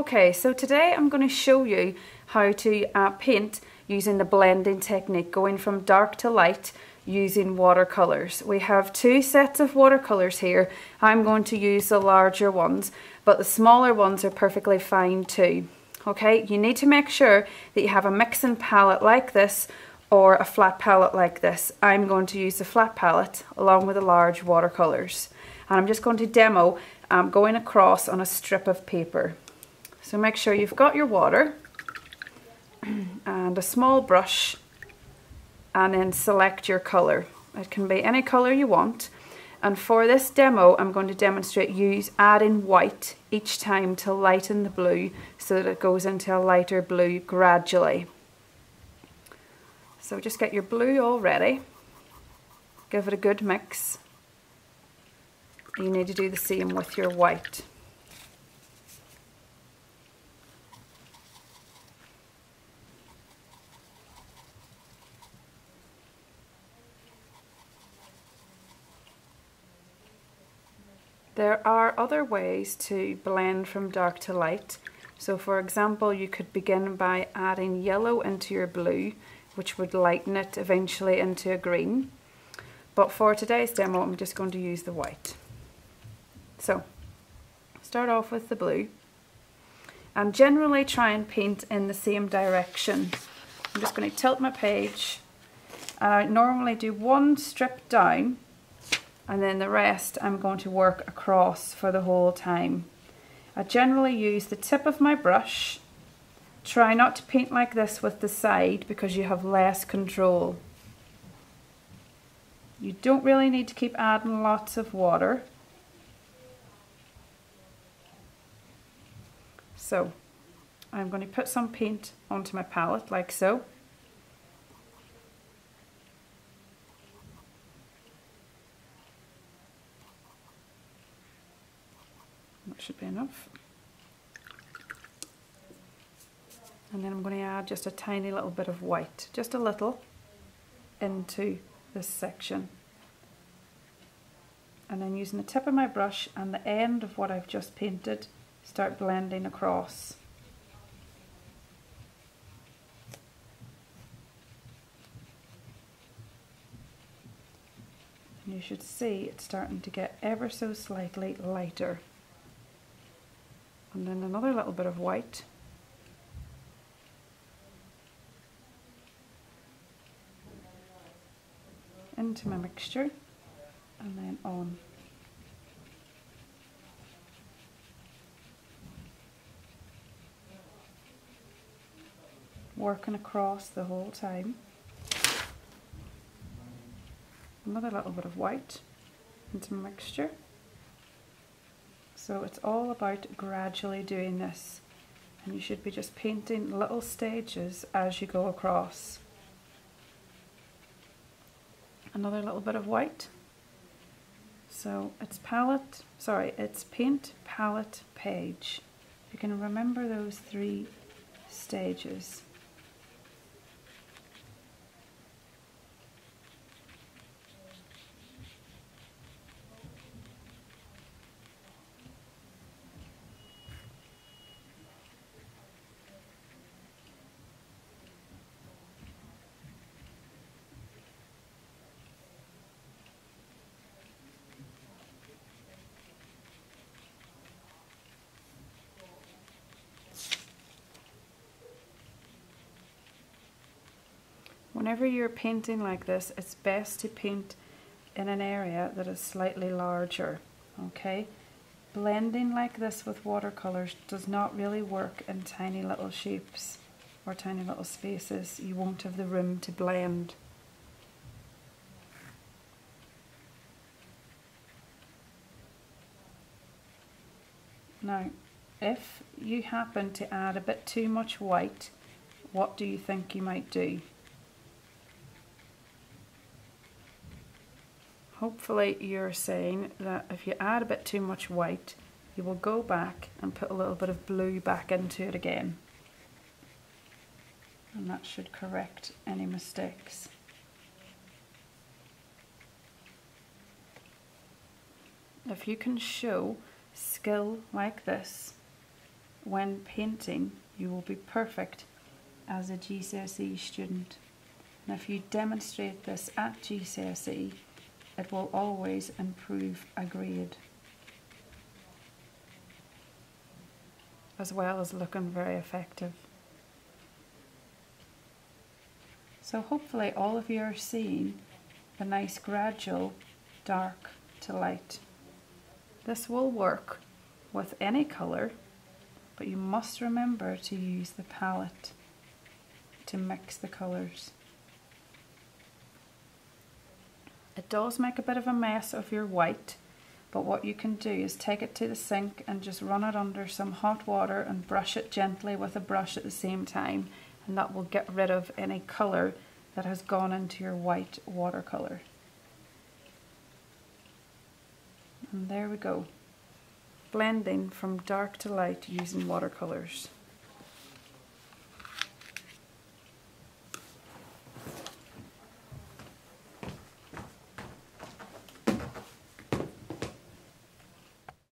Okay, so today I'm going to show you how to paint using the blending technique, going from dark to light using watercolors. We have two sets of watercolors here. I'm going to use the larger ones, but the smaller ones are perfectly fine too. Okay, you need to make sure that you have a mixing palette like this or a flat palette like this. I'm going to use the flat palette along with the large watercolors. And I'm just going to demo going across on a strip of paper. So make sure you've got your water and a small brush, and then select your colour. It can be any colour you want. And for this demo, I'm going to demonstrate adding white each time to lighten the blue so that it goes into a lighter blue gradually. So just get your blue all ready. Give it a good mix. You need to do the same with your white. There are other ways to blend from dark to light. So for example, you could begin by adding yellow into your blue, which would lighten it eventually into a green. But for today's demo, I'm just going to use the white. So start off with the blue and generally try and paint in the same direction. I'm just going to tilt my page, and I normally do one strip down, and then the rest I'm going to work across for the whole time. I generally use the tip of my brush. Try not to paint like this with the side because you have less control. You don't really need to keep adding lots of water. So I'm going to put some paint onto my palette like so. That should be enough. And then I'm going to add just a tiny little bit of white, just a little, into this section. And then using the tip of my brush and the end of what I've just painted, start blending across. And you should see it's starting to get ever so slightly lighter. And then another little bit of white. Into my mixture and then on. Working across the whole time. Another little bit of white into my mixture. So it's all about gradually doing this, and you should be just painting little stages as you go across. Another little bit of white. So it's paint, palette, page. You can remember those three stages. Whenever you're painting like this, it's best to paint in an area that is slightly larger, okay? Blending like this with watercolors does not really work in tiny little shapes or tiny little spaces. You won't have the room to blend. Now, if you happen to add a bit too much white, what do you think you might do? Hopefully you're saying that if you add a bit too much white, you will go back and put a little bit of blue back into it again. And that should correct any mistakes. If you can show skill like this when painting, you will be perfect as a GCSE student. And if you demonstrate this at GCSE, it will always improve a grade, as well as looking very effective. So hopefully all of you are seeing the nice gradual dark to light. This will work with any colour, but you must remember to use the palette to mix the colours. It does make a bit of a mess of your white, but what you can do is take it to the sink and just run it under some hot water and brush it gently with a brush at the same time, and that will get rid of any colour that has gone into your white watercolour. And there we go, blending from dark to light using watercolours.